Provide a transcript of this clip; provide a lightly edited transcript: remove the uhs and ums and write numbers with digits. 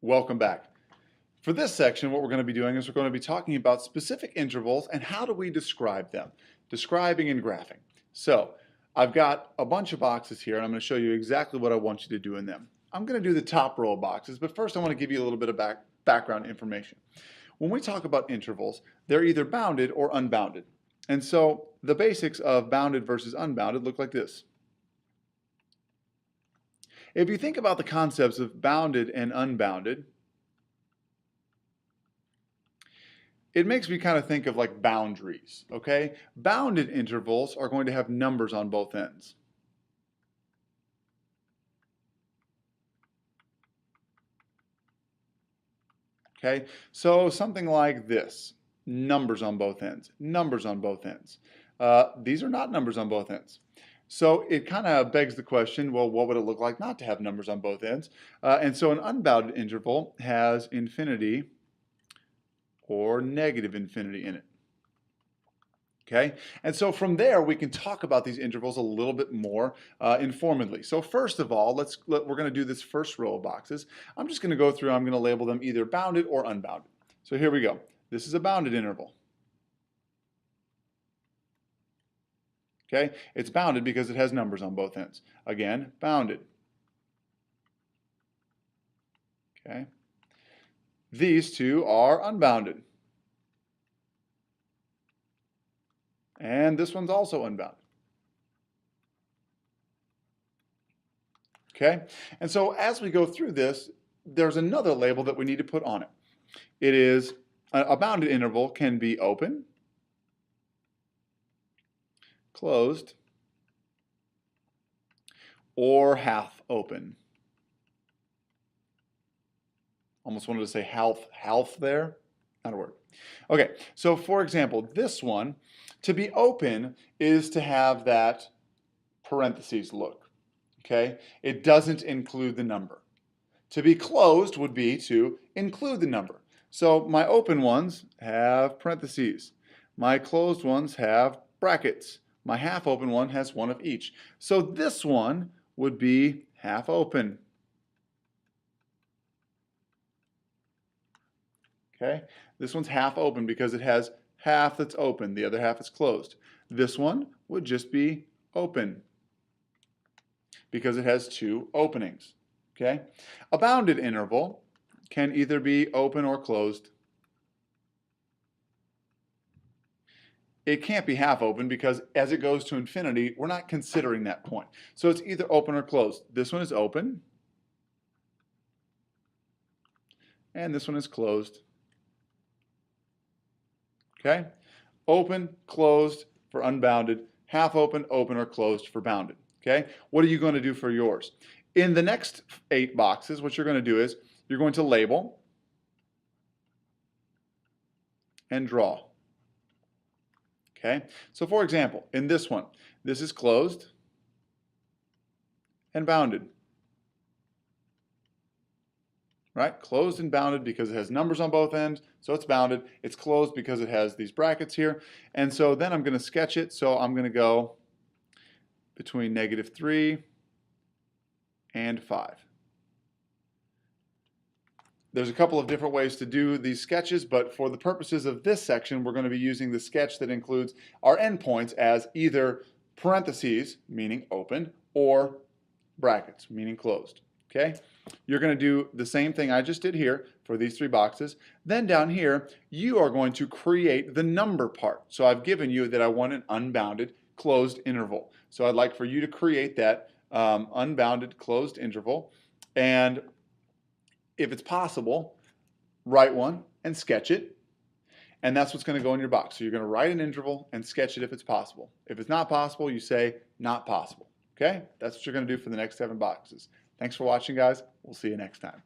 Welcome back. For this section, what we're going to be doing is we're going to be talking about specific intervals and how do we describe them, describing and graphing. So I've got a bunch of boxes here and I'm going to show you exactly what I want you to do in them. I'm going to do the top row of boxes, but first I want to give you a little bit of background information. When we talk about intervals, they're either bounded or unbounded. And so the basics of bounded versus unbounded look like this. If you think about the concepts of bounded and unbounded, it makes me kind of think of like boundaries, okay? Bounded intervals are going to have numbers on both ends. Okay, so something like this, numbers on both ends, numbers on both ends. These are not numbers on both ends. So it kind of begs the question, well, what would it look like not to have numbers on both ends? And so an unbounded interval has infinity or negative infinity in it. Okay, and so from there we can talk about these intervals a little bit more informedly. So first of all, we're going to do this first row of boxes. I'm just going to go through. I'm going to label them either bounded or unbounded. So here we go. This is a bounded interval. Okay, it's bounded because it has numbers on both ends. Again, bounded. Okay, these two are unbounded. And this one's also unbounded. Okay, and so as we go through this, there's another label that we need to put on it. It is a bounded interval can be open, closed, or half open. Almost wanted to say half there, not a word. Okay, so for example, this one, to be open is to have that parentheses look, okay? It doesn't include the number. To be closed would be to include the number. So my open ones have parentheses. My closed ones have brackets. My half open one has one of each. So this one would be half open. Okay, this one's half open because it has half that's open, the other half is closed. This one would just be open because it has two openings. Okay, a bounded interval can either be open or closed. It can't be half open because as it goes to infinity, we're not considering that point. So it's either open or closed. This one is open, and this one is closed. Okay, open, closed for unbounded, half open, open, or closed for bounded. Okay, what are you going to do for yours? In the next 8 boxes, what you're going to do is you're going to label and draw. Okay, so for example, in this one, this is closed and bounded. Right? Closed and bounded because it has numbers on both ends, so it's bounded. It's closed because it has these brackets here. And so then I'm going to sketch it. So I'm going to go between -3 and 5. There's a couple of different ways to do these sketches, but for the purposes of this section, we're going to be using the sketch that includes our endpoints as either parentheses, meaning open, or brackets, meaning closed. Okay? You're going to do the same thing I just did here for these 3 boxes. Then down here, you are going to create the number part. So I've given you that I want an unbounded closed interval. So I'd like for you to create that unbounded closed interval. And if it's possible, write one and sketch it. And that's what's going to go in your box. So you're going to write an interval and sketch it if it's possible. If it's not possible, you say not possible. Okay? That's what you're going to do for the next 7 boxes. Thanks for watching, guys. We'll see you next time.